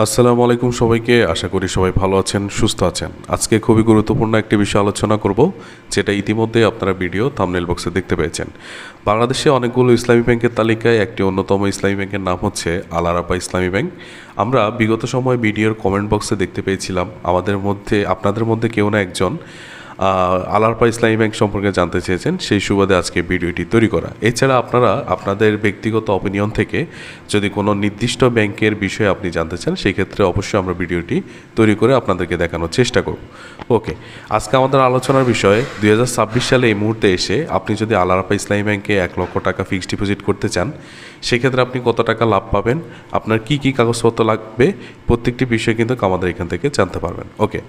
আসসালামু আলাইকুম সবাইকে। আশা করি সবাই ভালো আছেন, সুস্থ আছেন। আজকে খুবই গুরুত্বপূর্ণ একটি বিষয় আলোচনা করব, যেটা ইতিমধ্যে আপনারা ভিডিও থাম্বনেল বক্সে দেখতে পেয়েছেন। বাংলাদেশে অনেকগুলো ইসলামী ব্যাংকের তালিকায় একটি অন্যতম ইসলামী ব্যাংকের নাম হচ্ছে আল আরাফাহ ইসলামী ব্যাংক। আমরা বিগত সময় ভিডিওর কমেন্ট বক্সে দেখতে পেয়েছিলাম আপনাদের মধ্যে কেউ না একজন আল আরাফাহ ইসলামী ব্যাংক সম্পর্কে জানতে চেয়েছেন, সেই সুবাদে আজকে ভিডিওটি তৈরি করা। এছাড়া আপনারা আপনাদের ব্যক্তিগত অপিনিয়ন থেকে যদি কোনো নির্দিষ্ট ব্যাংকের বিষয়ে আপনি জানতে চান, সেই ক্ষেত্রে অবশ্যই আমরা ভিডিওটি তৈরি করে আপনাদেরকে দেখানোর চেষ্টা করব। ওকে, আজকে আমাদের আলোচনার বিষয় 2026 সালে এই মুহূর্তে এসে আপনি যদি আল আরাফাহ ইসলামী ব্যাংকে 1 লক্ষ টাকা ফিক্সড ডিপোজিট করতে চান, সেক্ষেত্রে আপনি কত টাকা লাভ পাবেন, আপনার কি কি কাগজপত্র লাগবে, প্রত্যেকটি বিষয় কিন্তু আমাদের এখান থেকে জানতে পারবেন। ওকে,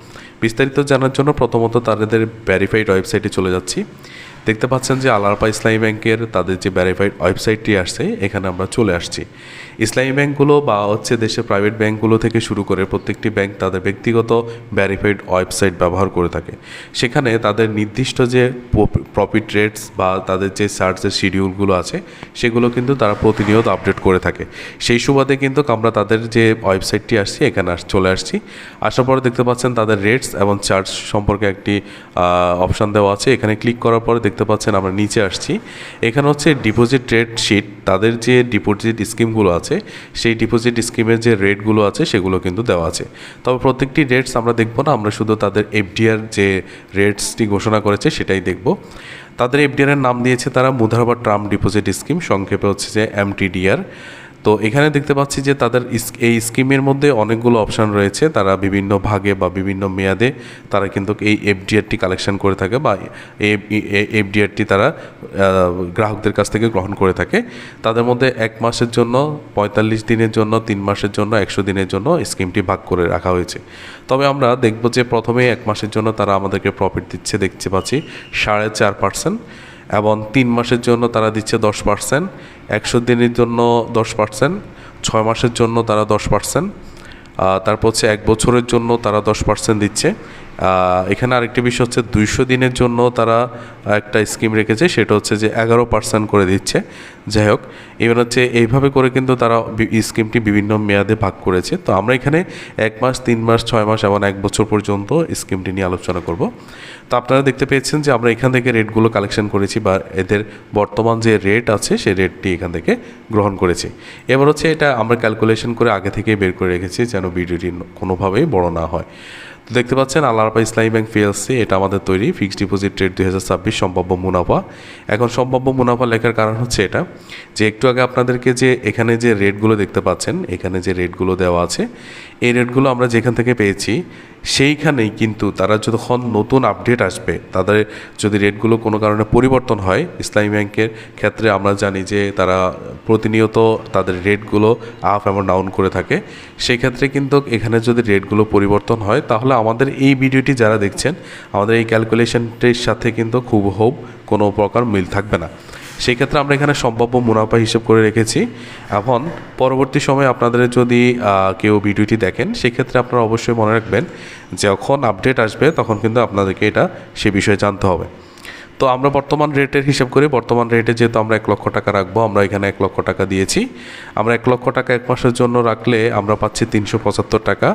বিস্তারিত জানার জন্য প্রথমত তাদের ভেরিফাইড ওয়েবসাইটে চলে যাচ্ছি। দেখতে পাচ্ছেন যে আল আরাফাহ ইসলামী ব্যাংকের তাদের যে ভেরিফাইড ওয়েবসাইটটি আসছে, এখানে আমরা চলে আসছি। ইসলামী ব্যাংকগুলো বা দেশের প্রাইভেট ব্যাংকগুলো থেকে শুরু করে প্রত্যেকটি ব্যাংক তাদের ব্যক্তিগত ভেরিফাইড ওয়েবসাইট ব্যবহার করে থাকে। সেখানে তাদের নির্দিষ্ট যে প্রফিট রেটস বা তাদের যে সার্চের শিডিউলগুলো আছে, সেগুলো কিন্তু তারা প্রতিনিয়ত আপডেট করে থাকে। সেই সুবাদে কিন্তু আমরা তাদের যে ওয়েবসাইটটি আসছি, এখানে চলে আসছি। আসার পরে দেখতে পাচ্ছেন তাদের রেটস এবং চার্জ সম্পর্কে একটি অপশান দেওয়া আছে। এখানে ক্লিক করার পরে দেখতে পাচ্ছেন আমরা নিচে আসছি। এখানে হচ্ছে ডিপোজিট রেট শিট, তাদের যে ডিপোজিট স্কিমগুলো আছে, সেই ডিপোজিট স্কিমের যে রেটগুলো আছে সেগুলো কিন্তু দেওয়া আছে। তবে প্রত্যেকটি রেটস আমরা দেখব না, আমরা শুধু তাদের এফডিআর যে রেটসটি ঘোষণা করেছে সেটাই দেখব। তাদের এফডিআর নাম দিয়েছে তারা মুদ্রা টার্ম ডিপোজিট স্কিম, সংক্ষেপে হচ্ছে যে এমটিডিআর। তো এখানে দেখতে পাচ্ছি যে তাদের এই স্কিমের মধ্যে অনেকগুলো অপশান রয়েছে। তারা বিভিন্ন ভাগে বা বিভিন্ন মেয়াদে তারা কিন্তু এই এফডিআরটি কালেকশন করে থাকে বা এই এফডিআরটি তারা গ্রাহকদের কাছ থেকে গ্রহণ করে থাকে। তাদের মধ্যে 1 মাসের জন্য, 45 দিনের জন্য, 3 মাসের জন্য, 100 দিনের জন্য স্কিমটি ভাগ করে রাখা হয়েছে। তবে আমরা দেখব যে প্রথমে 1 মাসের জন্য তারা আমাদেরকে প্রফিট দিচ্ছে, দেখতে পাচ্ছি 4.5%, এবং 3 মাসের জন্য তারা দিচ্ছে 10%, 100 দিনের জন্য 10%, 6 মাসের জন্য তারা 10%, তারপর হচ্ছে 1 বছরের জন্য তারা 10% দিচ্ছে। এখানে আরেকটি বিষয় হচ্ছে 200 দিনের জন্য তারা একটা স্কিম রেখেছে, সেটা হচ্ছে যে 11% করে দিচ্ছে। যাই হোক, এবার হচ্ছে এইভাবে করে কিন্তু তারা স্কিমটি বিভিন্ন মেয়াদে ভাগ করেছে। তো আমরা এখানে 1 মাস, 3 মাস, 6 মাস এবং 1 বছর পর্যন্ত স্কিমটি নিয়ে আলোচনা করব। তো আপনারা দেখতে পেয়েছেন যে আমরা এখান থেকে রেটগুলো কালেকশন করেছি বা এদের বর্তমান যে রেট আছে সেই রেটটি এখান থেকে গ্রহণ করেছি। এবার হচ্ছে এটা আমরা ক্যালকুলেশন করে আগে থেকেই বের করে রেখেছি, যেন ভিডিওটি কোনোভাবেই বড় না হয়। তো দেখতে পাচ্ছেন আল আরাফাহ ইসলামী ব্যাংক পিএলসি, এটা আমাদের তৈরি ফিক্সড ডিপোজিট রেট 2026 সম্ভাব্য মুনাফা। এখন সম্ভাব্য মুনাফা লেখার কারণ হচ্ছে এটা যে একটু আগে আপনাদেরকে যে এখানে যে রেটগুলো দেখতে পাচ্ছেন, এখানে যে রেটগুলো দেওয়া আছে, এই রেটগুলো আমরা যেখান থেকে পেয়েছি সেইখানেই কিন্তু তারা যখন নতুন আপডেট আসবে, তাদের যদি রেটগুলো কোনো কারণে পরিবর্তন হয়, ইসলামী ব্যাংকের ক্ষেত্রে আমরা জানি যে তারা প্রতিনিয়ত তাদের রেটগুলো আপ এবং ডাউন করে থাকে। সেই ক্ষেত্রে কিন্তু এখানে যদি রেটগুলো পরিবর্তন হয়, তাহলে আমাদের এই ভিডিওটি যারা দেখছেন, আমাদের এই ক্যালকুলেশনটির সাথে কিন্তু হুবহু কোনো প্রকার মিল থাকবে না। সেই ক্ষেত্রে আমরা এখানে সম্ভাব্য মুনাফা হিসেব করে রেখেছি। এখন পরবর্তী সময়ে আপনাদের যদি কেউ ভিডিওটি দেখেন, সেক্ষেত্রে আপনারা অবশ্যই মনে রাখবেন যখন আপডেট আসবে তখন কিন্তু আপনাদেরকে সে বিষয়ে জানতে হবে। তো আমরা বর্তমান রেটের হিসাব করি। বর্তমান রেটে যেহেতু আমরা 1 লক্ষ টাকা রাখবো, আমরা এখানে 1 লক্ষ টাকা দিয়েছি। আমরা 1 লক্ষ টাকা 1 মাসের জন্য রাখলে আমরা পাচ্ছি 375 টাকা।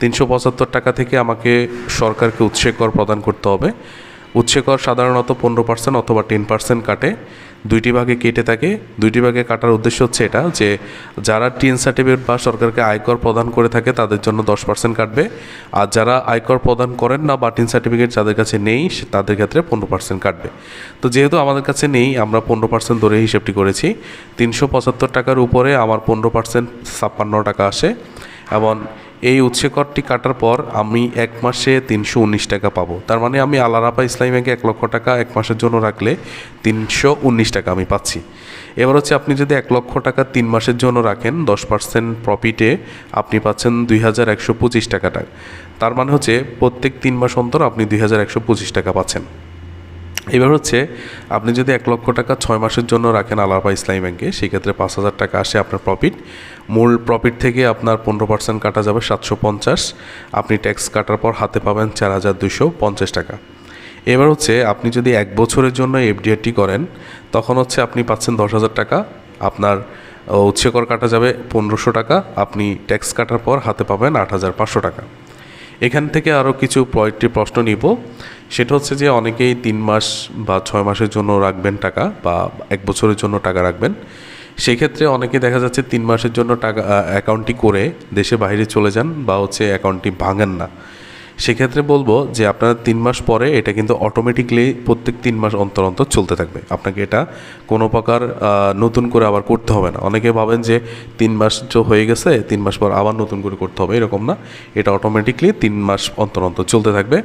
375 টাকা থেকে আমাকে সরকারকে উৎসে কর প্রদান করতে হবে। উৎসে কর সাধারণত 15% অথবা 10% কাটে, 2টি ভাগে কেটে থাকে। 2টি ভাগে কাটার উদ্দেশ্য হচ্ছে এটা যে যারা টিএন সার্টিফিকেট বা সরকারকে আয়কর প্রদান করে থাকে তাদের জন্য 10% কাটবে, আর যারা আয়কর প্রদান করেন না বা টিএন সার্টিফিকেট যাদের কাছে নেই তাদের ক্ষেত্রে 15% কাটবে। তো যেহেতু আমাদের কাছে নেই, আমরা 15% ধরে হিসেবটি করেছি। 375 টাকার উপরে আমার 15% 56 টাকা আসে, এবং এই উৎসে করটি কাটার পর আমি 1 মাসে 319 টাকা পাবো। তার মানে আমি আল আরাফাহ ইসলামী ব্যাংকে 1 লক্ষ টাকা 1 মাসের জন্য রাখলে 319 টাকা আমি পাচ্ছি। এবার হচ্ছে আপনি যদি 1 লক্ষ টাকা 3 মাসের জন্য রাখেন, 10% প্রফিটে আপনি পাচ্ছেন 2125 টাকা। তার মানে হচ্ছে প্রত্যেক 3 মাস অন্তর আপনি 2125 টাকা পাচ্ছেন। এবার হচ্ছে আপনি যদি 1 লক্ষ টাকা 6 মাসের জন্য রাখেন আল আরাফাহ ইসলামী ব্যাংকে, সেক্ষেত্রে 5000 টাকা আসে আপনার প্রফিট। মূল প্রফিট থেকে আপনার 15% কাটা যাবে 750, আপনি ট্যাক্স কাটার পর হাতে পাবেন 4250 টাকা। এবার হচ্ছে আপনি যদি 1 বছরের জন্য এফডিআরটি করেন, তখন হচ্ছে আপনি পাচ্ছেন 10,000 টাকা। আপনার উৎসে কর কাটা যাবে 1500 টাকা, আপনি ট্যাক্স কাটার পর হাতে পাবেন 8500 টাকা। এখান থেকে আরও কিছু কয়েকটি প্রশ্ন নিব। সেটা হচ্ছে যে অনেকেই 3 মাস বা 6 মাসের জন্য রাখবেন টাকা, বা 1 বছরের জন্য টাকা রাখবেন। সেই ক্ষেত্রে অনেকে দেখা যাচ্ছে 3 মাসের জন্য টাকা অ্যাকাউন্টটি করে দেশে বাইরে চলে যান, বা অ্যাকাউন্টটি ভাঙেন না। সেক্ষেত্রে বলবো যে আপনারা 3 মাস পরে এটা কিন্তু অটোমেটিকলি প্রত্যেক 3 মাস অন্তর অন্তর চলতে থাকবে। আপনাকে এটা কোনো প্রকার নতুন করে আবার করতে হবে না। অনেকে ভাবেন যে 3 মাস হয়ে গেছে, 3 মাস পর আবার নতুন করে করতে হবে, এরকম না। এটা অটোমেটিকলি 3 মাস অন্তর অন্তর চলতে থাকবে।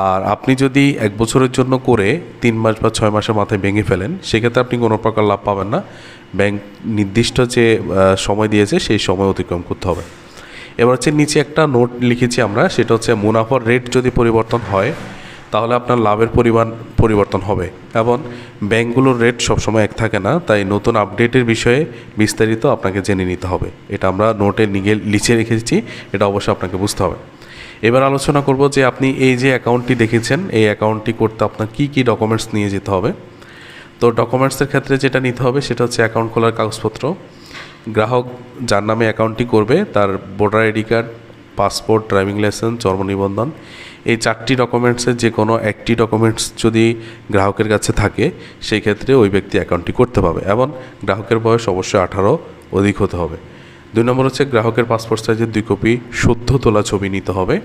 আর আপনি যদি 1 বছরের জন্য করে 3 মাস বা 6 মাসের মাথায় ভেঙে ফেলেন, সেক্ষেত্রে আপনি কোনো প্রকার লাভ পাবেন না। ব্যাংক নির্দিষ্ট যে সময় দিয়েছে সেই সময় অতিক্রম করতে হবে। এবার নিচে একটা নোট লিখেছি আমরা, সেটা হচ্ছে মুনাফার রেট যদি পরিবর্তন হয় তাহলে আপনার লাভের পরিমাণ পরিবর্তন হবে, এবং ব্যাংকগুলোর রেট সবসময় এক থাকে না। তাই নতুন আপডেটের বিষয়ে বিস্তারিত আপনাকে জেনে নিতে হবে। এটা আমরা নোটে লিখে রেখেছি, এটা অবশ্যই আপনাকে বুঝতে হবে। এবার আলোচনা করব যে আপনি এই যে অ্যাকাউন্টটি দেখেছেন, এই অ্যাকাউন্টটি করতে আপনার কী কী ডকুমেন্টস নিয়ে যেতে হবে। তো ডকুমেন্টসের ক্ষেত্রে যেটা নিতে হবে সেটা হচ্ছে অ্যাকাউন্ট খোলার কাগজপত্র, গ্রাহক যার নামে অ্যাকাউন্টটি করবে তার voter ID card, passport, driving licence, জন্ম নিবন্ধন। এই 4টি ডকুমেন্টসের যে কোনো একটি ডকুমেন্টস যদি গ্রাহকের কাছে থাকে, সেই ক্ষেত্রে ওই ব্যক্তি অ্যাকাউন্টটি করতে পারবে, এবং গ্রাহকের বয়স অবশ্যই 18 অধিক হতে হবে। 2 নম্বর হচ্ছে গ্রাহকের পাসপোর্ট সাইজের 2 কপি সদ্য তোলা ছবি নিতে হবে।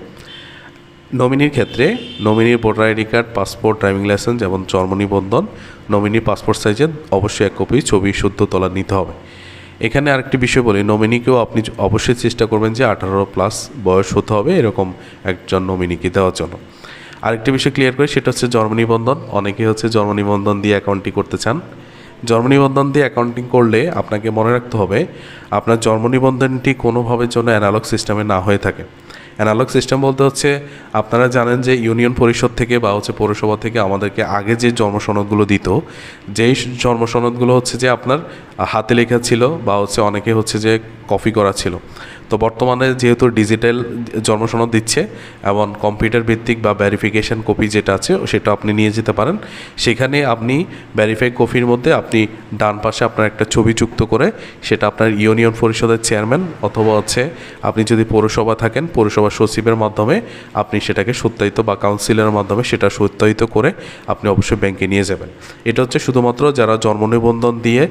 নমিনির ক্ষেত্রে নমিনির voter ID card, passport, driving licence এবং জন্ম নিবন্ধন, নমিনির পাসপোর্ট সাইজের অবশ্যই 1 কপি ছবি সদ্য তোলা নিতে হবে। এখানে আরেকটি বিষয় বলি, নমিনিকেও আপনি অবশ্যই চেষ্টা করবেন যে 18+ বয়স হতে হবে এরকম একজন নমিনিকে দেওয়ার জন্য। আরেকটি বিষয় ক্লিয়ার করি, সেটা হচ্ছে জন্ম নিবন্ধন। অনেকে জন্ম নিবন্ধন দিয়ে অ্যাকাউন্টটি করতে চান। জন্ম নিবন্ধন দিয়ে অ্যাকাউন্টিং করলে আপনাকে মনে রাখতে হবে আপনার জন্ম নিবন্ধনটি কোনোভাবে যেন অ্যানালগ সিস্টেমে না হয়ে থাকে। অ্যানালগ সিস্টেম বলতে হচ্ছে, আপনারা জানেন যে ইউনিয়ন পরিষদ থেকে বা পৌরসভা থেকে আমাদেরকে আগে যে জন্মসনদগুলো দিত, যেই জন্মসনদগুলো যে আপনার হাতে লেখা ছিল, বা অনেকে যে কপি করা ছিল। তো বর্তমানে যেহেতু ডিজিটাল জন্মসনদ দিচ্ছে, এবং কম্পিউটার ভিত্তিক বা ভেরিফিকেশন কপি যেটা আছে সেটা আপনি নিয়ে যেতে পারেন। সেখানে আপনি ভেরিফাই কপির মধ্যে আপনি ডান পাশে আপনার একটা ছবি যুক্ত করে সেটা আপনার ইউনিয়ন পরিষদের চেয়ারম্যান, অথবা আপনি যদি পৌরসভা থাকেন পৌরসভার সচিবের মাধ্যমে আপনি সেটাকে সত্যায়িত, বা কাউন্সিলের মাধ্যমে সেটা সত্যায়িত করে আপনি অবশ্যই ব্যাংকে নিয়ে যাবেন। এটা শুধুমাত্র যারা জন্ম নিবন্ধন দিয়ে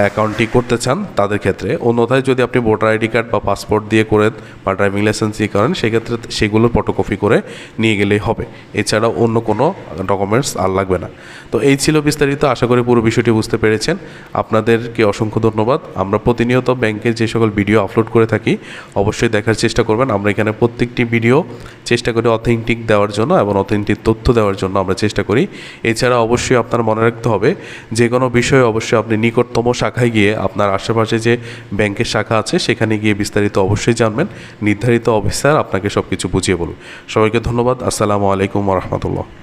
অ্যাকাউন্টটি করতে চান তাদের ক্ষেত্রে। অন্যথায় যদি আপনি ভোটার আইডি কার্ড বা পাসপোর্ট দিয়ে করেন, বা ড্রাইভিং লাইসেন্স দিয়ে করেন, সেক্ষেত্রে সেগুলো ফটোকপি করে নিয়ে গেলেই হবে। এছাড়া অন্য কোনো ডকুমেন্টস আর লাগবে না। তো এই ছিল বিস্তারিত। আশা করি পুরো বিষয়টি বুঝতে পেরেছেন। আপনাদেরকে অসংখ্য ধন্যবাদ। আমরা প্রতিনিয়ত ব্যাংকের যে সকল ভিডিও আপলোড করে থাকি অবশ্যই দেখার চেষ্টা করবেন। আমরা এখানে প্রত্যেকটি ভিডিও চেষ্টা করি অথেন্টিক দেওয়ার জন্য, এবং অথেন্টিক তথ্য দেওয়ার জন্য আমরা চেষ্টা করি। এছাড়া অবশ্যই আপনার মনে রাখতে হবে যে কোনো বিষয়ে অবশ্যই আপনি নিকটতম শাখায় গিয়ে, আপনার আশেপাশে যে ব্যাংকের শাখা আছে সেখানে গিয়ে বিস্তারিত অবশ্যই জানবেন। নির্ধারিত অফিসার আপনাকে সব কিছু বুঝিয়ে বলুন। সবাইকে ধন্যবাদ। আসসালামু আলাইকুম ওয়া রাহমাতুল্লাহ।